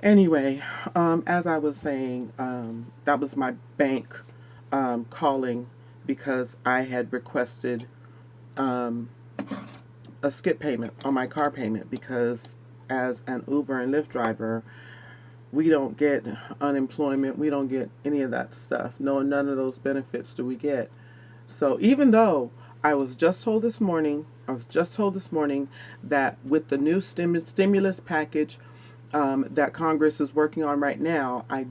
Anyway, as I was saying, that was my bank calling because I had requested um, a skip payment on my car payment because as an Uber and Lyft driver, we don't get unemployment. We don't get any of that stuff. No, none of those benefits do we get. So even though I was just told this morning that with the new stimulus package that Congress is working on right now, I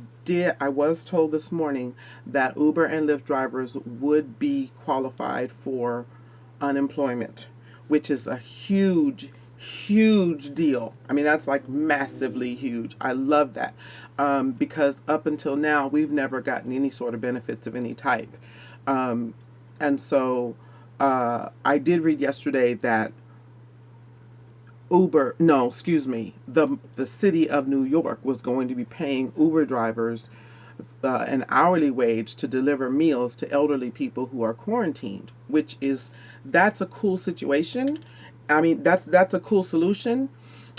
was told this morning that Uber and Lyft drivers would be qualified for unemployment, which is a huge deal. I mean, that's like massively huge. I love that because up until now, we've never gotten any sort of benefits of any type. Um, and so I did read yesterday that Uber, no, excuse me, the city of New York was going to be paying Uber drivers an hourly wage to deliver meals to elderly people who are quarantined, which is that's a cool situation. I mean, that's a cool solution.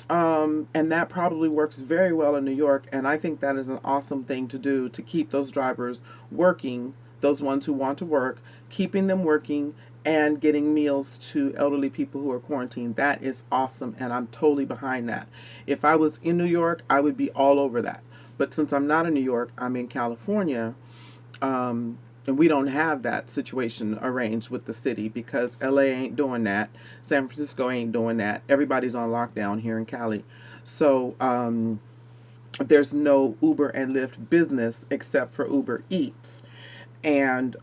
And that probably works very well in New York. And I think that is an awesome thing to do to keep those drivers working, those ones who want to work, keeping them working and getting meals to elderly people who are quarantined. That is awesome. And I'm totally behind that. If I was in New York, I would be all over that. But since I'm not in New York, I'm in California. And we don't have that situation arranged with the city because LA ain't doing that. San Francisco ain't doing that. Everybody's on lockdown here in Cali. So there's no Uber and Lyft business except for Uber Eats. And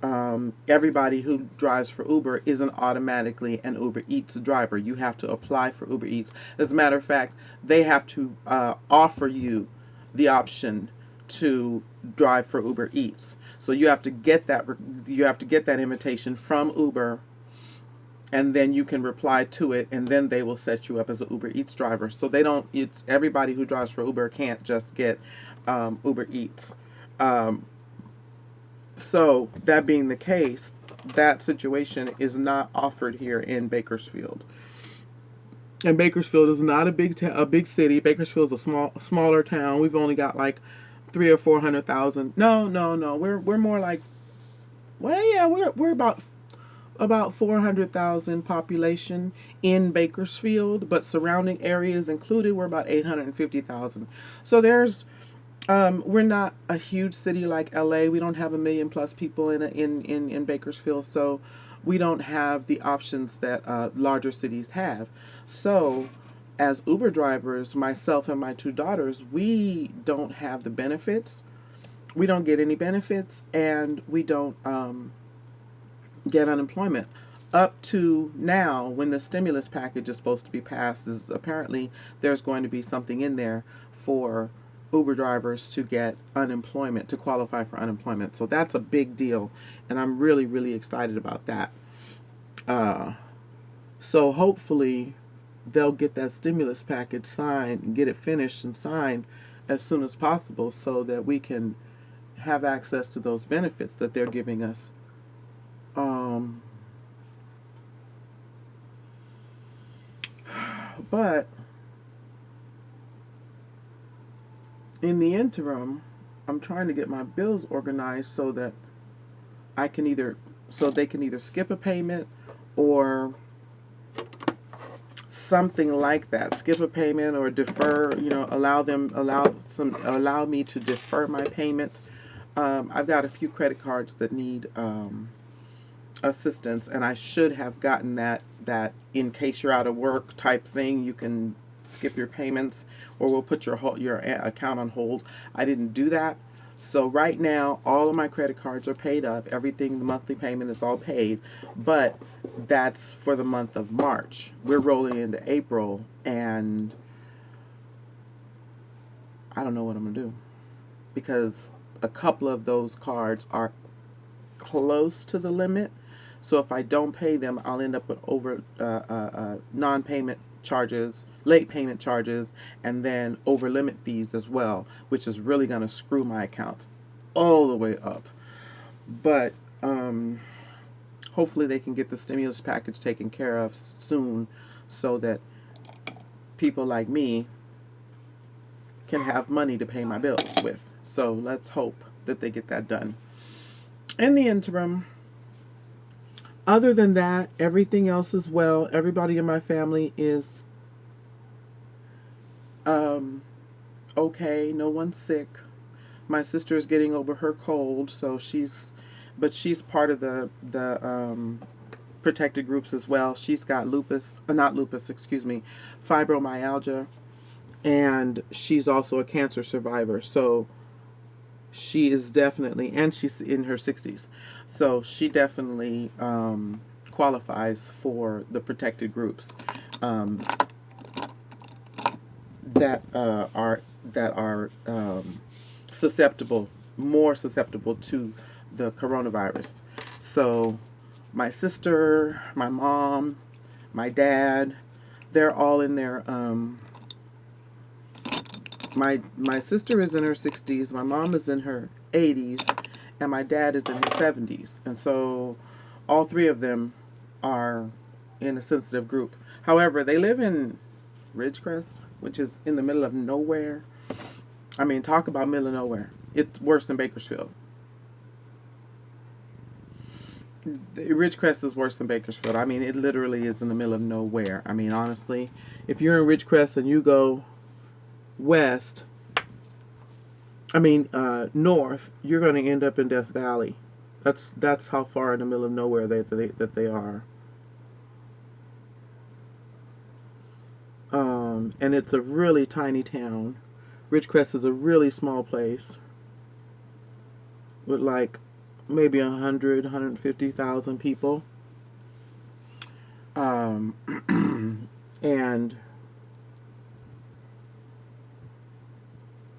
everybody who drives for Uber isn't automatically an Uber Eats driver. You have to apply for Uber Eats. As a matter of fact, they have to offer you the option to drive for Uber Eats. So you have to get that invitation from Uber, and then you can reply to it, and then they will set you up as an Uber Eats driver. So they don't. It's everybody who drives for Uber can't just get Uber Eats. Um, so that being the case, that situation is not offered here in Bakersfield. And Bakersfield is not a big city. Bakersfield is smaller town. We've only got like 300 or 400,000. No, no, no. We're more like, well, yeah, we're about 400,000 population in Bakersfield, but surrounding areas included, we're about 850,000. So we're not a huge city like LA. We don't have a million plus people in Bakersfield, so we don't have the options that larger cities have. So, as Uber drivers, myself and my two daughters, we don't have the benefits. We don't get any benefits, and we don't get unemployment. Up to now, when the stimulus package is supposed to be passed, is apparently there's going to be something in there for Uber drivers to get unemployment, to qualify for unemployment. So that's a big deal, and I'm really excited about that. Uh, so hopefully they'll get that stimulus package signed and get it finished and signed as soon as possible so that we can have access to those benefits that they're giving us. Um, but in the interim, I'm trying to get my bills organized so that I can either so they can either skip a payment or something like that. Skip a payment or defer, allow me to defer my payment. I've got a few credit cards that need assistance, and I should have gotten that in case you're out of work type thing. You can skip your payments, or we'll put your account on hold. I didn't do that, so right now all of my credit cards are paid up. Everything, the monthly payment is all paid, but that's for the month of March. We're rolling into April, and I don't know what I'm gonna do because a couple of those cards are close to the limit. So if I don't pay them, I'll end up with over non-payment charges, late payment charges, and then over limit fees as well, which is really going to screw my accounts all the way up. But hopefully they can get the stimulus package taken care of soon, so that people like me can have money to pay my bills with. So let's hope that they get that done. In the interim, other than that, everything else is well. Everybody in my family is okay. No one's sick. My sister is getting over her cold, so she's part of the protected groups as well. She's got lupus, not lupus, excuse me, fibromyalgia, and she's also a cancer survivor. So she is definitely, and she's in her 60s, so she definitely qualifies for the protected groups um, that are susceptible, more susceptible to the coronavirus. So my sister, my mom, my dad, they're all in their my sister is in her 60s, my mom is in her 80s, and my dad is in his 70s. And so all three of them are in a sensitive group. However, they live in Ridgecrest, which is in the middle of nowhere. I mean, talk about middle of nowhere. It's worse than Bakersfield. Ridgecrest is worse than Bakersfield. I mean, it literally is in the middle of nowhere. I mean, honestly, if you're in Ridgecrest and you go west, north, you're going to end up in Death Valley. That's how far in the middle of nowhere they are. And it's a really tiny town. Ridgecrest is a really small place with like maybe 150,000 people. And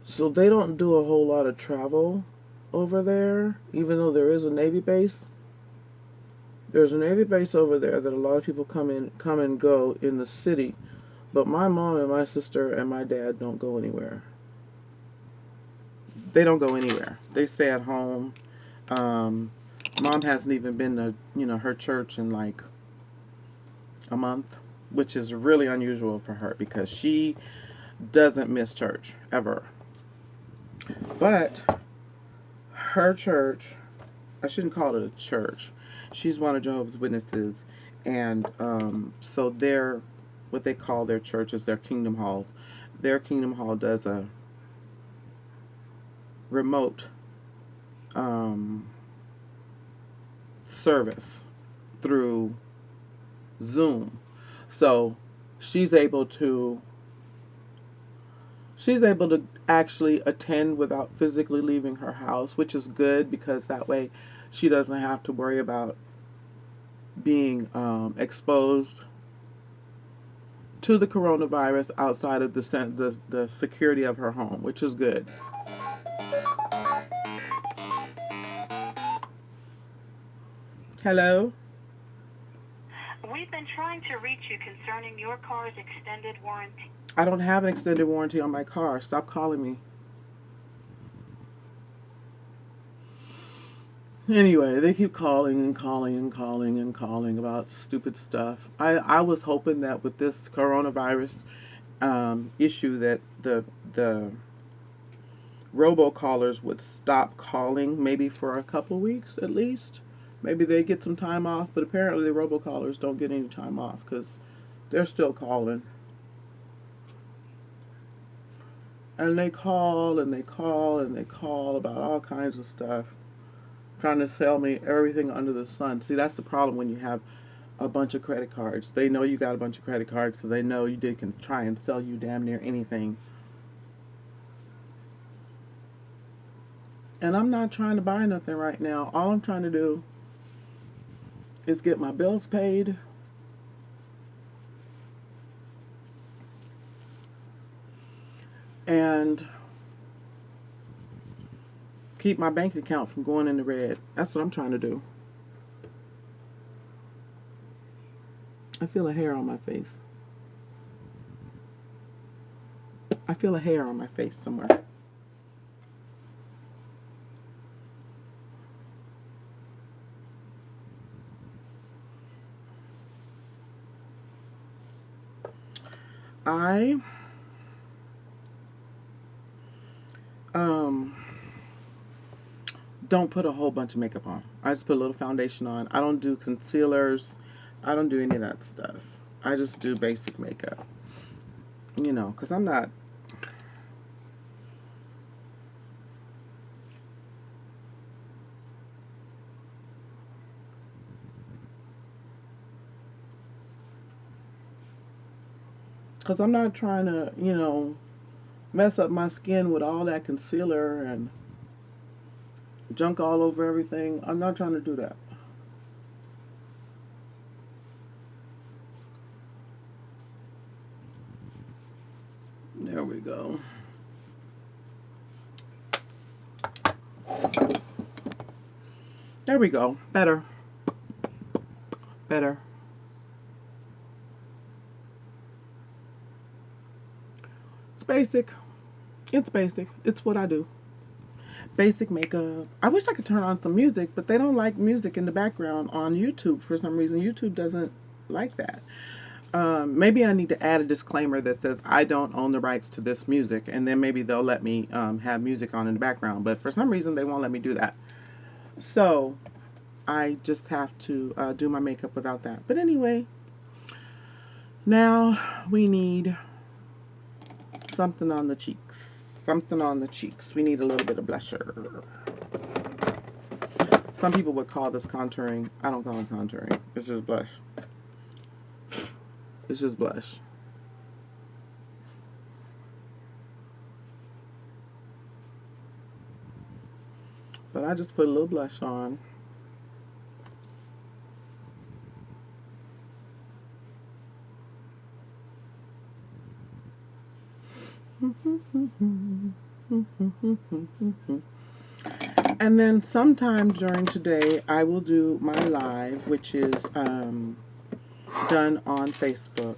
so they don't do a whole lot of travel over there, even though there is a Navy base. There's a Navy base over there that a lot of people come and go in the city. But my mom and my sister and my dad don't go anywhere. They don't go anywhere. They stay at home. Mom hasn't even been to, her church in like a month, which is really unusual for her because she doesn't miss church ever. But her church, I shouldn't call it a church. She's one of Jehovah's Witnesses, and so they're what they call their churches, their kingdom halls. Their kingdom hall does a remote service through Zoom. So she's able to actually attend without physically leaving her house, which is good because that way she doesn't have to worry about being exposed to the coronavirus outside of the security of her home, which is good. Hello? We've been trying to reach you concerning your car's extended warranty. I don't have an extended warranty on my car. Stop calling me. Anyway, they keep calling and calling and calling and calling about stupid stuff. I was hoping that with this coronavirus issue that the robocallers would stop calling, maybe for a couple weeks at least. Maybe they get some time off, but apparently the robocallers don't get any time off because they're still calling. And they call and they call and they call about all kinds of stuff, trying to sell me everything under the sun. See, that's the problem when you have a bunch of credit cards. They know you got a bunch of credit cards, so they know they can try and sell you damn near anything. And I'm not trying to buy nothing right now. All I'm trying to do is get my bills paid and keep my bank account from going in the red. That's what I'm trying to do. I feel a hair on my face. I feel a hair on my face somewhere. I Um, don't put a whole bunch of makeup on. I just put a little foundation on. I don't do concealers. I don't do any of that stuff. I just do basic makeup. You know, because I'm not. Because I'm not trying to, mess up my skin with all that concealer and junk all over everything. I'm not trying to do that. There we go. There we go. Better. Better. It's basic. It's basic. It's what I do. Basic makeup. I wish I could turn on some music, but they don't like music in the background on YouTube for some reason. YouTube doesn't like that. Maybe I need to add a disclaimer that says I don't own the rights to this music, and then maybe they'll let me have music on in the background. But for some reason, they won't let me do that. So I just have to do my makeup without that. But anyway, now we need something on the cheeks. Something on the cheeks. We need a little bit of blusher. Some people would call this contouring. I don't call it contouring. It's just blush. It's just blush. But I just put a little blush on. And then sometime during today, I will do my live, which is done on Facebook.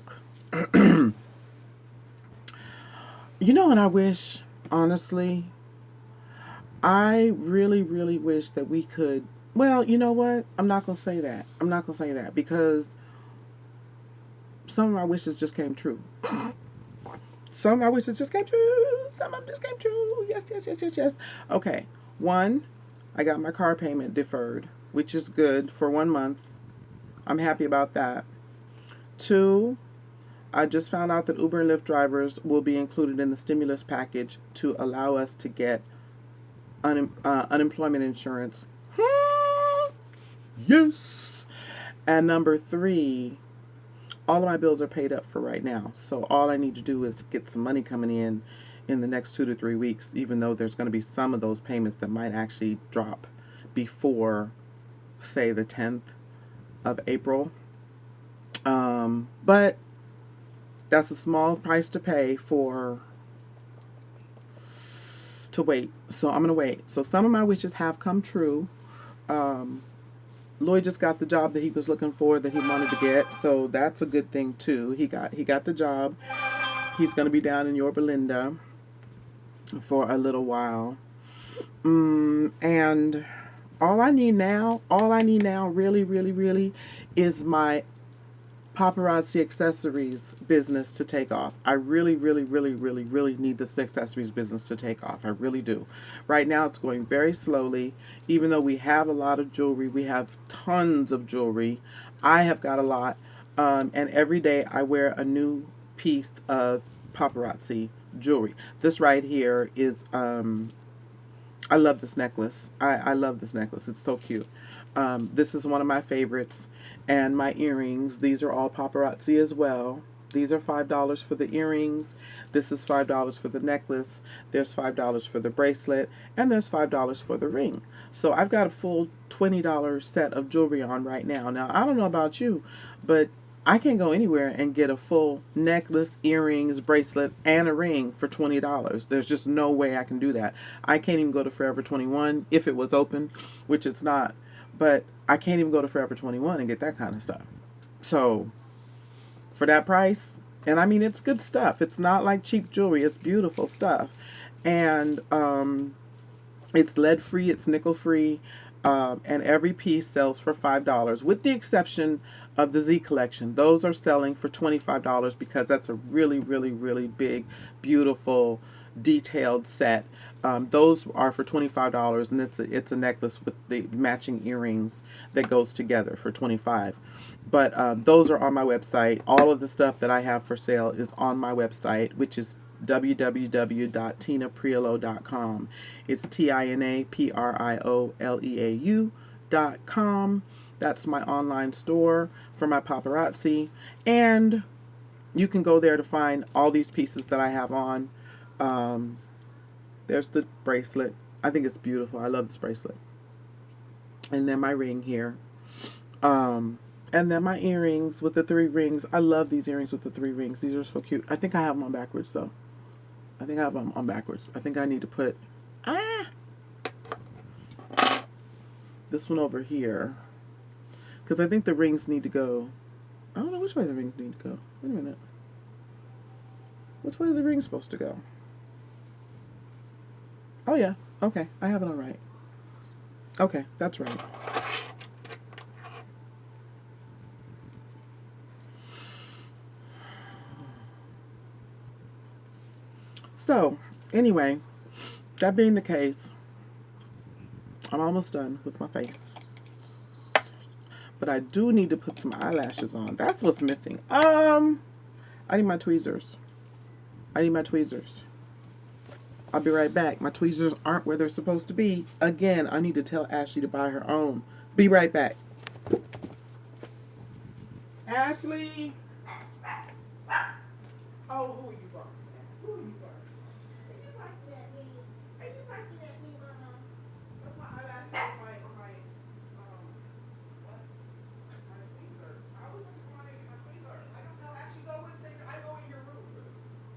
You know what I wish, honestly? I really, really wish that we could. Well, you know what? I'm not going to say that. I'm not going to say that because some of my wishes just came true. Some of my wishes just came true. Some of them just came true. Yes, yes, yes, yes, yes. Okay. One, I got my car payment deferred, which is good for 1 month. I'm happy about that. Two, I just found out that Uber and Lyft drivers will be included in the stimulus package to allow us to get unemployment insurance. Yes. And number three, all of my bills are paid up for right now. So all I need to do is get some money coming in the next 2 to 3 weeks, even though there's going to be some of those payments that might actually drop before, say, the 10th of April. But that's a small price to pay to wait. So I'm going to wait. So some of my wishes have come true. Lloyd just got the job that he was looking for, that he wanted to get. So that's a good thing too. He got the job. He's going to be down in Yorba Linda for a little while. And all I need now, really, really, really, is my paparazzi accessories business to take off. I really, really, really, really, really need this accessories business to take off. I really do. Right now it's going very slowly. Even though we have a lot of jewelry, we have tons of jewelry. I have got a lot. And every day I wear a new piece of paparazzi jewelry. This right here is, I love this necklace. I love this necklace. It's so cute. This is one of my favorites. And my earrings, these are all paparazzi as well. These are $5 for the earrings. This is $5 for the necklace. There's $5 for the bracelet. And there's $5 for the ring. So I've got a full $20 set of jewelry on right now. Now, I don't know about you, but I can't go anywhere and get a full necklace, earrings, bracelet, and a ring for $20. There's just no way I can do that. I can't even go to Forever 21 if it was open, which it's not. But I can't even go to Forever 21 and get that kind of stuff. So, for that price, and I mean, it's good stuff. It's not like cheap jewelry. It's beautiful stuff. And it's lead-free. It's nickel-free. And every piece sells for $5, with the exception of the Z Collection. Those are selling for $25 because that's a really, really, really big, beautiful detailed set. Those are for $25, and it's a necklace with the matching earrings that goes together for 25. But those are on my website. All of the stuff that I have for sale is on my website, which is www.tinapriolo.com. It's TINAPRIOLEAU.com. That's my online store for my paparazzi, and you can go there to find all these pieces that I have on. There's the bracelet. I think it's beautiful. I love this bracelet. And then my ring here. And then my earrings with the 3 rings. I love these earrings with the 3 rings. These are so cute. I think I have them on backwards, though. I think I have them on backwards. I think I need to put this one over here. Because I think the rings need to go. I don't know which way the rings need to go. Wait a minute. Which way are the rings supposed to go? Oh, yeah. Okay. I have it all right. Okay. That's right. So, anyway, that being the case, I'm almost done with my face. But I do need to put some eyelashes on. That's what's missing. I need my tweezers. I'll be right back. My tweezers aren't where they're supposed to be. Again, I need to tell Ashley to buy her own. Be right back. Ashley! Oh, who are you barking at? Who are you barking at? Are you barking at me? Are you barking at me, Mama? That's my eyelashes on my what? My finger. I was just trying to get my finger. I don't know. Ashley's always thinking I go in your room. You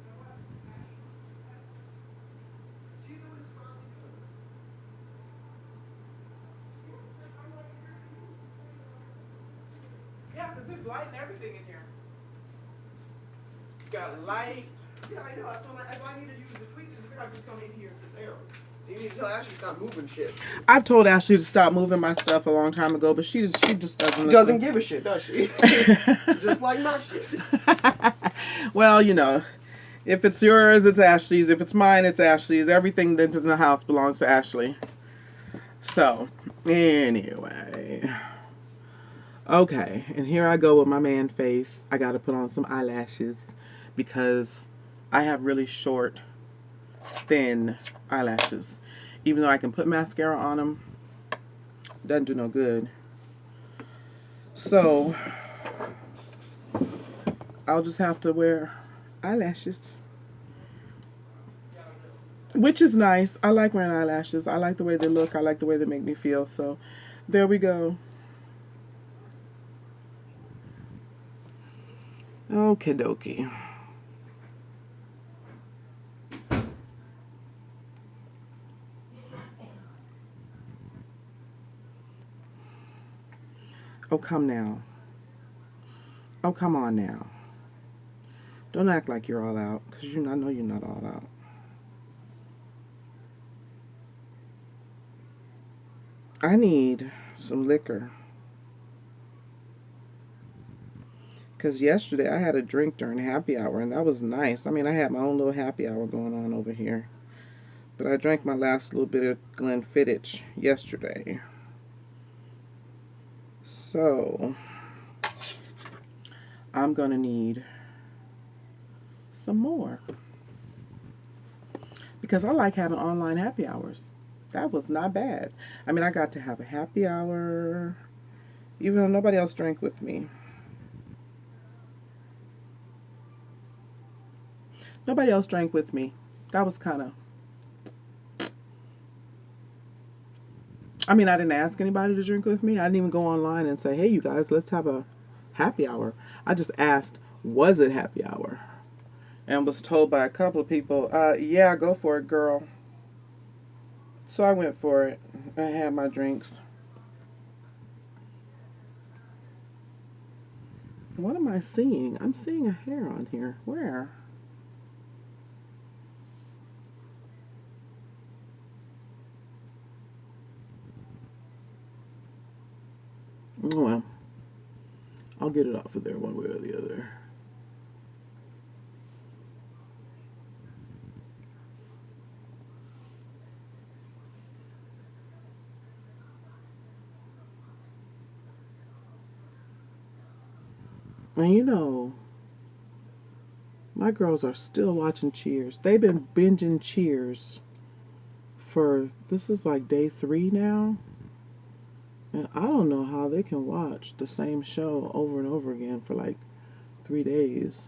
know what? She's the responsibility. Yeah, because there's light and everything in here. Got light. Yeah, I know. That's why I need to use the tweezers. If I just come in here and sit there. So you need to tell Ashley to stop moving shit. I've told Ashley to stop moving my stuff a long time ago, but she just doesn't listen. Doesn't give a shit, does she? Just like my shit. Well, you know, if it's yours, it's Ashley's. If it's mine, it's Ashley's. Everything that's in the house belongs to Ashley. So, anyway. Okay, and here I go with my man face. I got to put on some eyelashes because I have really short, thin eyelashes. Even though I can put mascara on them, doesn't do no good. So, I'll just have to wear eyelashes. Which is nice. I like wearing eyelashes. I like the way they look. I like the way they make me feel. So, there we go. Okie dokie. Oh, come now. Oh, come on now. Don't act like you're all out, because I know you're not all out. I need some liquor. Because yesterday I had a drink during happy hour, and that was nice. I mean, I had my own little happy hour going on over here. But I drank my last little bit of Glenfiddich yesterday. So, I'm going to need some more. Because I like having online happy hours. That was not bad. I mean, I got to have a happy hour, even though nobody else drank with me. Nobody else drank with me. That was kind of... I mean, I didn't ask anybody to drink with me. I didn't even go online and say, hey, you guys, let's have a happy hour. I just asked, was it happy hour? And was told by a couple of people, yeah, go for it, girl. So I went for it. I had my drinks. What am I seeing? I'm seeing a hair on here. Where? Oh, well, I'll get it off of there one way or the other. And you know, my girls are still watching Cheers. They've been binging Cheers for, this is like day 3 now. And I don't know how they can watch the same show over and over again for like 3 days.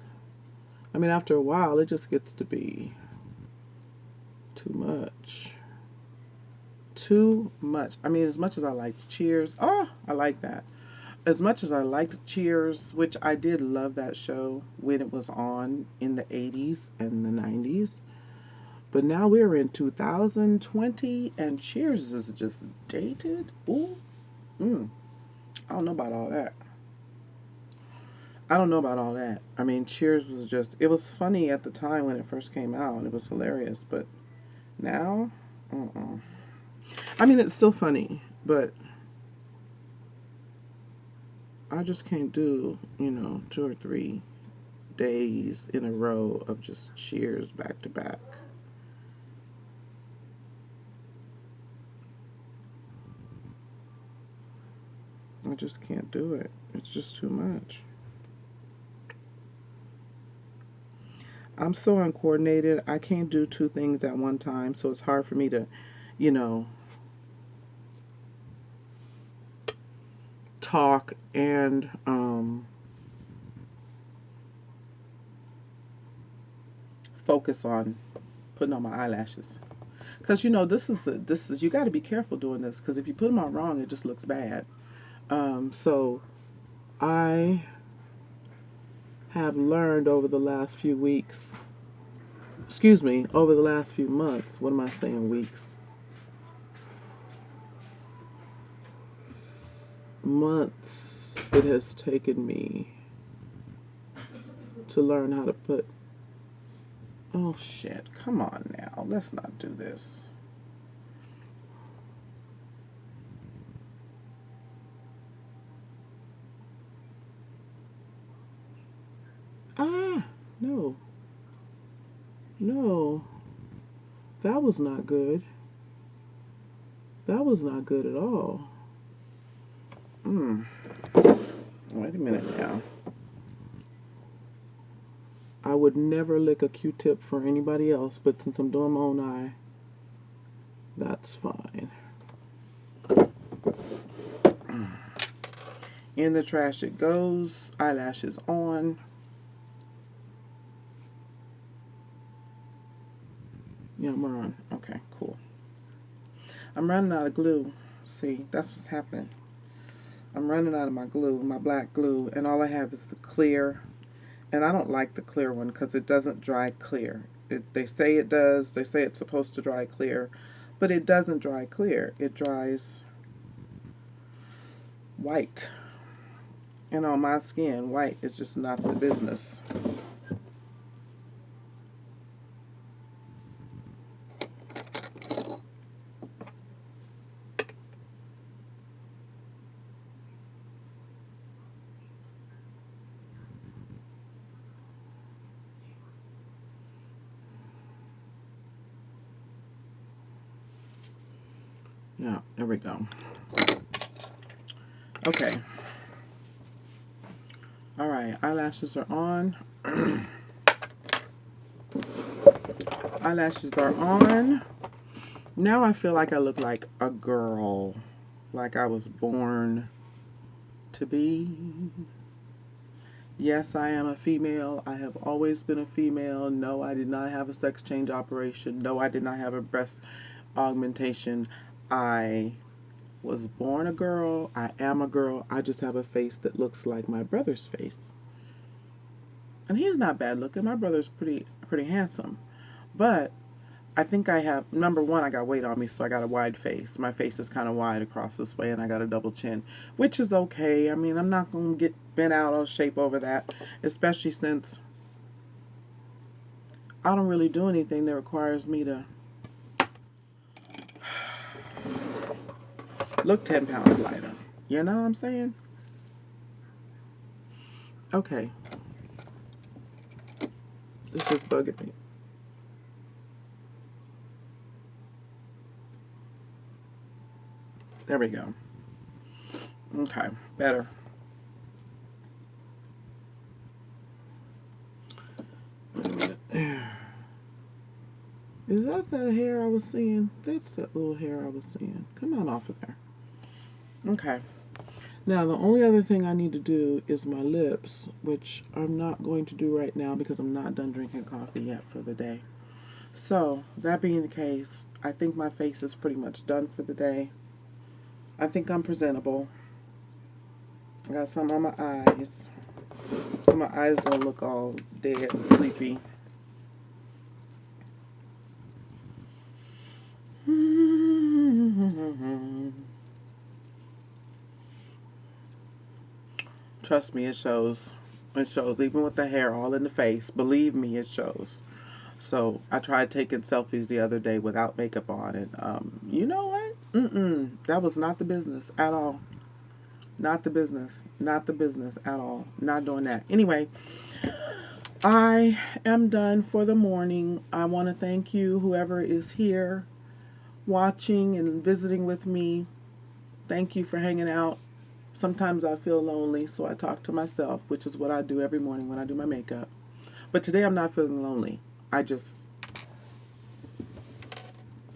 I mean, after a while, it just gets to be too much. Too much. I mean, as much as I like Cheers, oh, I like that. As much as I liked Cheers, which I did love that show when it was on in the 80s and the 90s. But now we're in 2020 and Cheers is just dated. Ooh. I don't know about all that. I don't know about all that. I mean, Cheers was just, it was funny at the time when it first came out. It was hilarious. But now, I mean, it's still funny, but I just can't do, 2 or 3 days in a row of just Cheers back to back. I just can't do it. It's just too much. I'm so uncoordinated. I can't do 2 things at one time, so it's hard for me to, talk and focus on putting on my eyelashes. Because this is you got to be careful doing this, because if you put them on wrong, it just looks bad. So I have learned over the last few weeks, over the last few months, what am I saying, weeks? Months it has taken me to learn how to put, oh shit, come on now, let's not do this. No. No. That was not good. That was not good at all. Wait a minute now. I would never lick a Q-tip for anybody else, but since I'm doing my own eye, that's fine. In the trash it goes. Eyelashes on. Yeah, we're on. Okay, cool. I'm running out of glue. See, that's what's happening. I'm running out of my glue, my black glue, and all I have is the clear. And I don't like the clear one because it doesn't dry clear. They say it does. They say it's supposed to dry clear, but it doesn't dry clear. It dries white. And on my skin, white is just not the business. Yeah, there we go. Okay. All right, eyelashes are on. Eyelashes are on. Now I feel like I look like a girl, like I was born to be. Yes, I am a female. I have always been a female. No, I did not have a sex change operation. No, I did not have a breast augmentation. I was born a girl. I am a girl. I just have a face that looks like my brother's face. And he's not bad looking. My brother's pretty handsome. But I think I have, number one, I got weight on me, so I got a wide face. My face is kind of wide across this way, and I got a double chin, which is okay. I mean, I'm not going to get bent out of shape over that, especially since I don't really do anything that requires me to look 10 pounds lighter. You know what I'm saying? Okay. This is bugging me. There we go. Okay, better. that the hair I was seeing? That's that little hair I was seeing. Come on off of there. Okay. Now, the only other thing I need to do is my lips, which I'm not going to do right now because I'm not done drinking coffee yet for the day. So, that being the case, I think my face is pretty much done for the day. I think I'm presentable. I got some on my eyes. So my eyes don't look all dead and sleepy. Trust me, it shows. It shows, even with the hair all in the face. Believe me, it shows. So I tried taking selfies the other day without makeup on, and you know what? That was not the business at all. Not the business. Not the business at all. Not doing that. Anyway, I am done for the morning. I want to thank you, whoever is here watching and visiting with me. Thank you for hanging out. Sometimes I feel lonely, so I talk to myself, which is what I do every morning when I do my makeup. But today I'm not feeling lonely. I just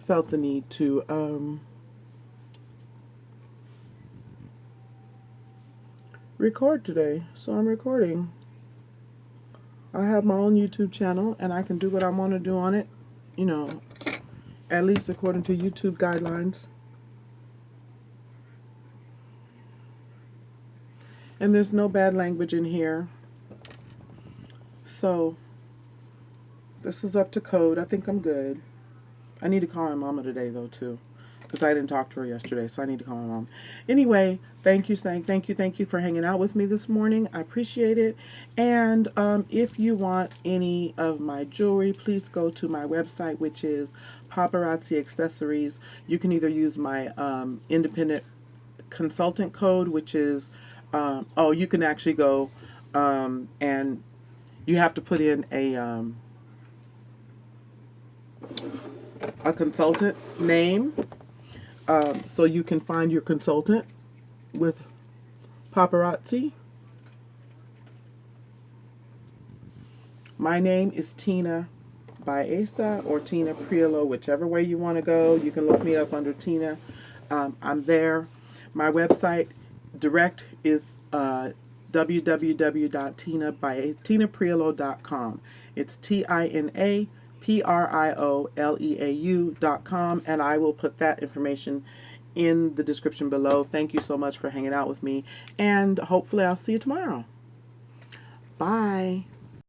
felt the need to record today. So I'm recording. I have my own YouTube channel, and I can do what I want to do on it, you know, at least according to YouTube guidelines. And there's no bad language in here. So, this is up to code. I think I'm good. I need to call my mama today, though, too. Because I didn't talk to her yesterday, so I need to call my mom. Anyway, thank you for hanging out with me this morning. I appreciate it. And if you want any of my jewelry, please go to my website, which is Paparazzi Accessories. You can either use my independent consultant code, which is you can actually go and you have to put in a consultant name, so you can find your consultant with Paparazzi. My name is Tina Baeza or Tina Priolo, whichever way you want to go. You can look me up under Tina. I'm there. My website direct is www.tinapriolo.com. It's TINAPRIOLEAU.com, and I will put that information in the description below. Thank you so much for hanging out with me, and hopefully I'll see you tomorrow. Bye.